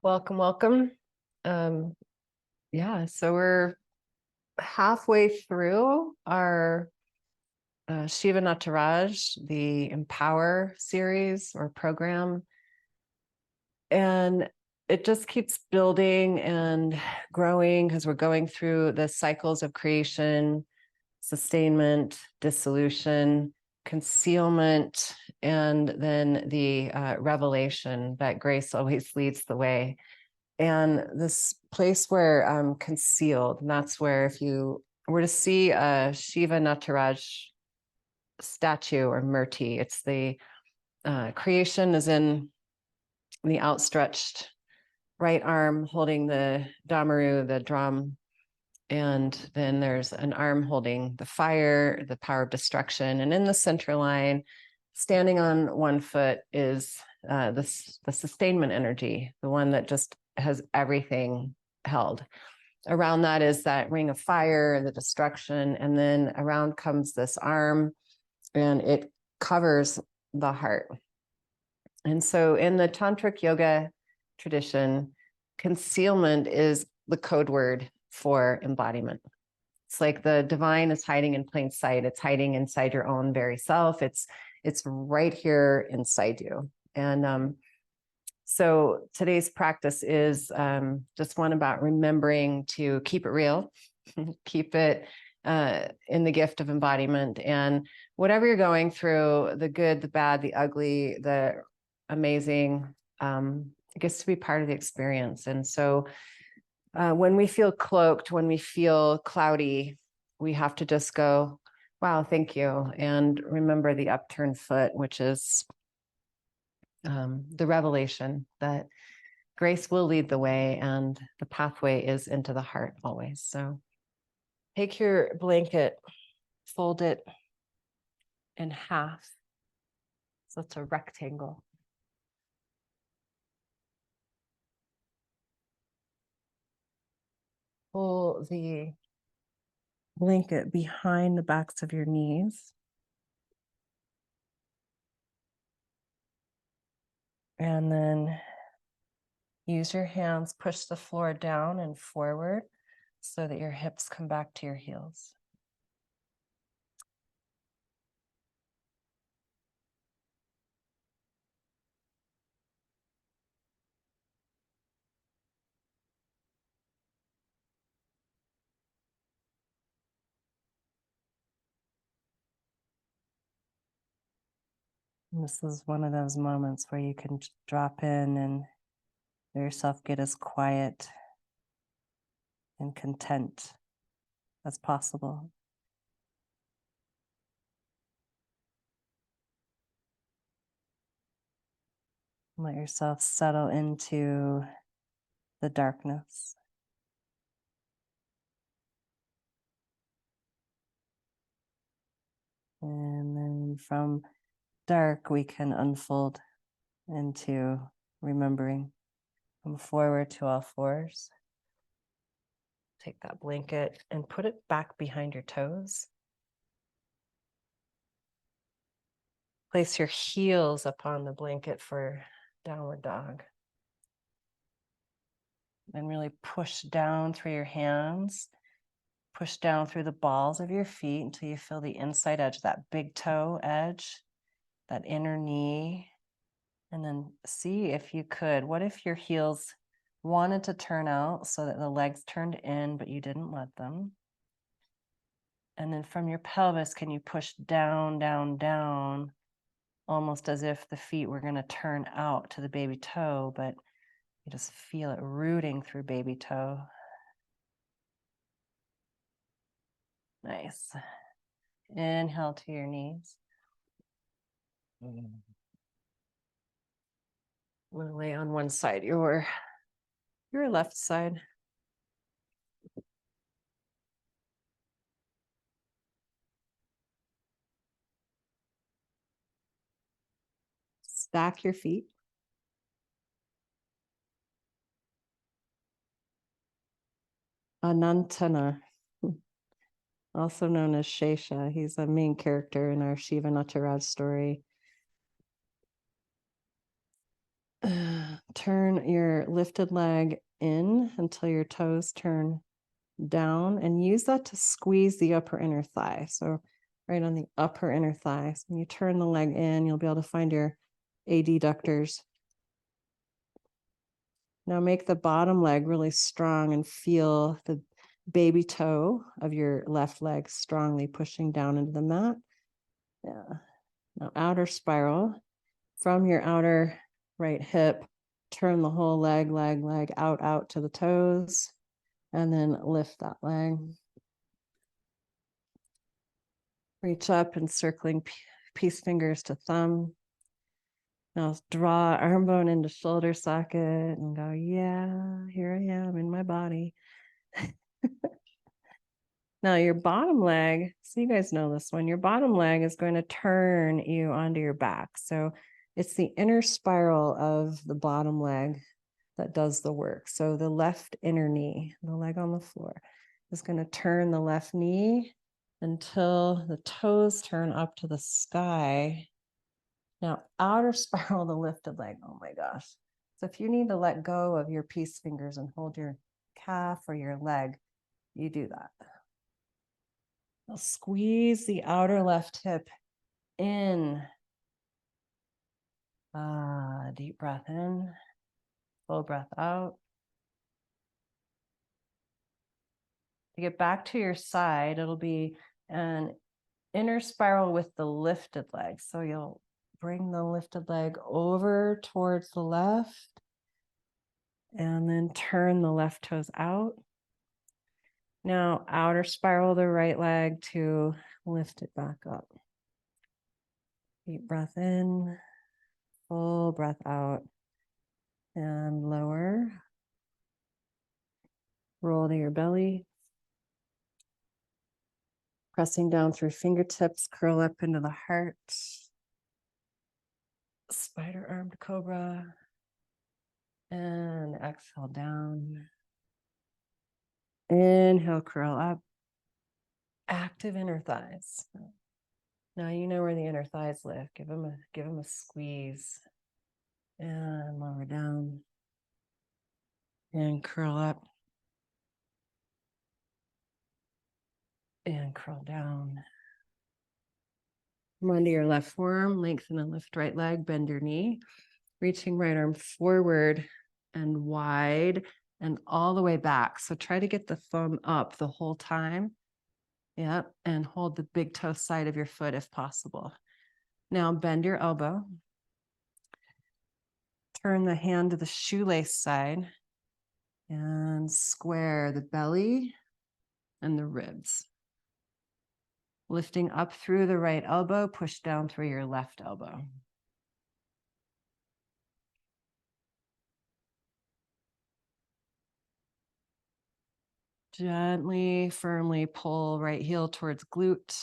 Welcome, welcome. Yeah, so we're halfway through our Shiva Nataraj, the Empower series or program. And it just keeps building and growing because we're going through the cycles of creation, sustainment, dissolution, concealment, and then the revelation that grace always leads the way. And this place where concealed, and that's where if you were to see a Shiva Nataraj statue or murti, it's the creation is in the outstretched right arm holding the damaru, the drum, and then there's an arm holding the fire, the power of destruction, and in the center line, standing on one foot is the sustainment energy, the one that just has everything held. Around that is that ring of fire, the destruction, and then around comes this arm, and it covers the heart. And so in the tantric yoga tradition, concealment is the code word for embodiment. It's like the divine is hiding in plain sight. It's hiding inside your own very self. It's right here inside you. And so today's practice is just one about remembering to keep it real, keep it in the gift of embodiment. And whatever you're going through, the good, the bad, the ugly, the amazing, it gets to be part of the experience. And so when we feel cloaked, when we feel cloudy, we have to just go, wow, thank you. And remember the upturned foot, which is the revelation that grace will lead the way and the pathway is into the heart always. So take your blanket, fold it in half. So it's a rectangle. Pull the blanket behind the backs of your knees. And then use your hands, push the floor down and forward so that your hips come back to your heels. And this is one of those moments where you can drop in and let yourself get as quiet and content as possible. Let yourself settle into the darkness. And then from dark, we can unfold into remembering. Come forward to all fours. Take that blanket and put it back behind your toes. Place your heels upon the blanket for downward dog. And really push down through your hands. Push down through the balls of your feet until you feel the inside edge, that big toe edge, that inner knee. And then see if you could, what if your heels wanted to turn out so that the legs turned in, but you didn't let them? And then from your pelvis, can you push down, down, down, almost as if the feet were going to turn out to the baby toe, but you just feel it rooting through baby toe. Nice. Inhale to your knees. I'm going to lay on one side, your left side. Stack your feet. Anantasana. also known as Shesha. He's a main character in our Shiva Nataraj story. Turn your lifted leg in until your toes turn down, and use that to squeeze the upper inner thigh. So right on the upper inner thigh. So when you turn the leg in, you'll be able to find your adductors. Now make the bottom leg really strong and feel the baby toe of your left leg strongly pushing down into the mat. Yeah. Now outer spiral from your outer right hip, turn the whole leg out to the toes, and then lift that leg. Reach up and circling peace fingers to thumb. Now draw arm bone into shoulder socket and go, yeah, here I am in my body. Now your bottom leg, so you guys know this one, your bottom leg is going to turn you onto your back. So it's the inner spiral of the bottom leg that does the work. So the left inner knee, the leg on the floor, is going to turn the left knee until the toes turn up to the sky. Now, outer spiral the lifted leg. Oh my gosh. So if you need to let go of your peace fingers and hold your calf or your leg, you do that. Now squeeze the outer left hip in. Deep breath in, full breath out. To get back to your side, it'll be an inner spiral with the lifted leg. So you'll bring the lifted leg over towards the left and then turn the left toes out. Now outer spiral the right leg to lift it back up. Deep breath in, full breath out, and lower. Roll to your belly. Pressing down through fingertips, curl up into the heart. Spider armed cobra. And exhale down. Inhale, curl up. Active inner thighs. Now you know where the inner thighs live. Give them a squeeze. And lower down. And curl up. And curl down. Come onto your left forearm, lengthen and lift right leg, bend your knee. Reaching right arm forward and wide and all the way back. So try to get the thumb up the whole time. Yep. And hold the big toe side of your foot if possible. Now bend your elbow. Turn the hand to the shoelace side and square the belly and the ribs. Lifting up through the right elbow, push down through your left elbow. Gently, firmly pull right heel towards glute.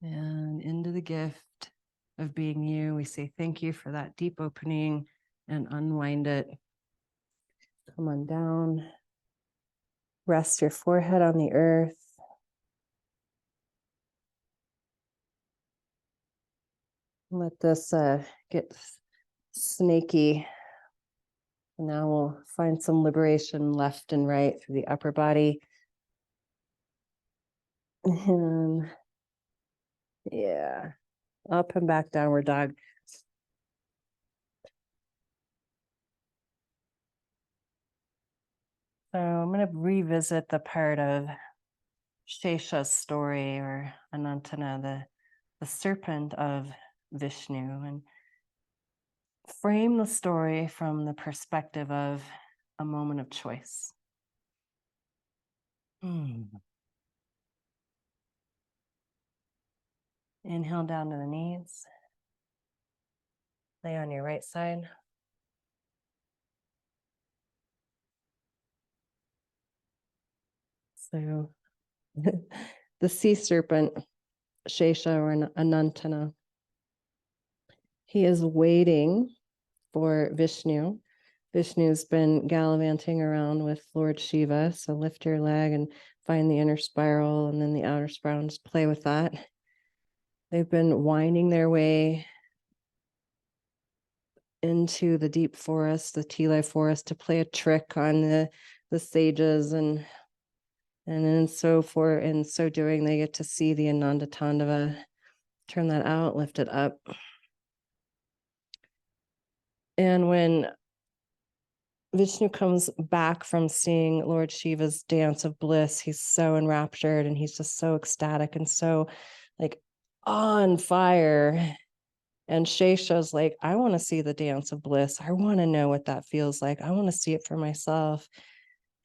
And into the gift of being you, we say thank you for that deep opening and unwind it. Come on down. Rest your forehead on the earth. Let this get snaky. And now we'll find some liberation left and right through the upper body. And yeah, up and back, downward dog. So I'm going to revisit the part of Shesha's story, or Anantasana, the serpent of Vishnu, and frame the story from the perspective of a moment of choice. Inhale down to the knees. Lay on your right side. So the sea serpent, Shesha or Anantasana, he is waiting for Vishnu. Vishnu's been gallivanting around with Lord Shiva. So lift your leg and find the inner spiral and then the outer spiral and just play with that. They've been winding their way into the deep forest, the Tila forest, to play a trick on the sages, and in so doing, they get to see the Ananda Tandava. Turn that out, lift it up. And when Vishnu comes back from seeing Lord Shiva's dance of bliss, he's so enraptured and he's just so ecstatic and so like on fire. And Shesha's like, I want to see the dance of bliss. I want to know what that feels like. I want to see it for myself.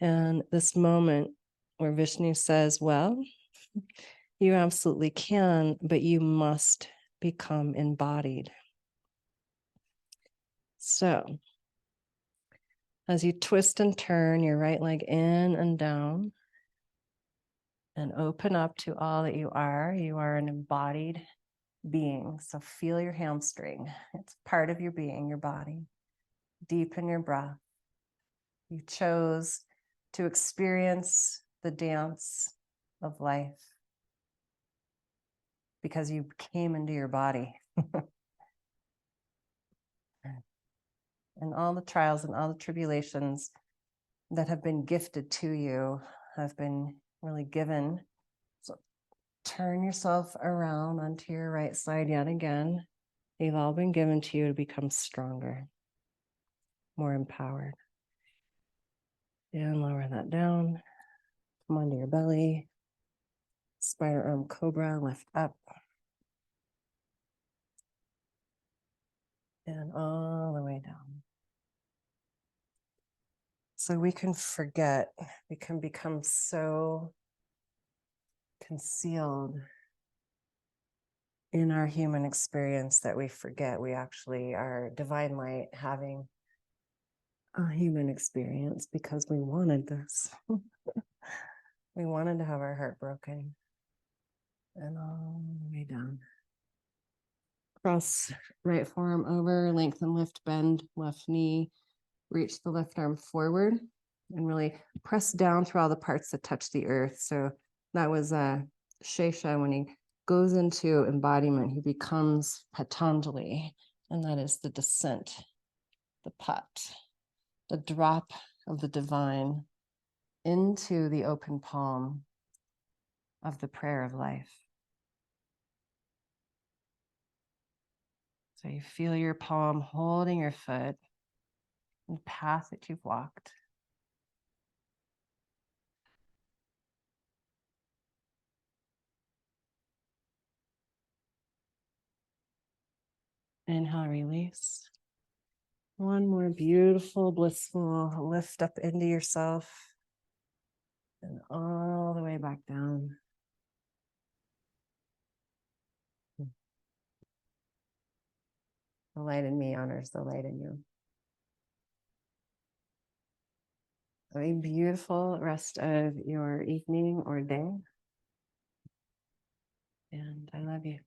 And this moment where Vishnu says, well, you absolutely can, but you must become embodied. So as you twist and turn your right leg in and down and open up to all that you are an embodied being. So feel your hamstring. It's part of your being, your body. Deepen your breath. You chose to experience the dance of life because you came into your body. And all the trials and all the tribulations that have been gifted to you have been really given. So turn yourself around onto your right side yet again. They've all been given to you to become stronger, more empowered. And lower that down. Come onto your belly. Spider arm cobra, lift up. And all the way down. So we can forget, we can become so concealed in our human experience that we forget we actually are divine light having a human experience because we wanted this. We wanted to have our heart broken. And all the way down. Cross right forearm over, lengthen, lift, bend, left knee, reach the left arm forward and really press down through all the parts that touch the earth. So that was Shesha. When he goes into embodiment, he becomes Patanjali, and that is the descent, the pat, the drop of the divine into the open palm of the prayer of life. So you feel your palm holding your foot, the path that you've walked. Inhale, release. One more beautiful, blissful lift up into yourself and all the way back down. The light in me honors the light in you. Have a beautiful rest of your evening or day. And I love you.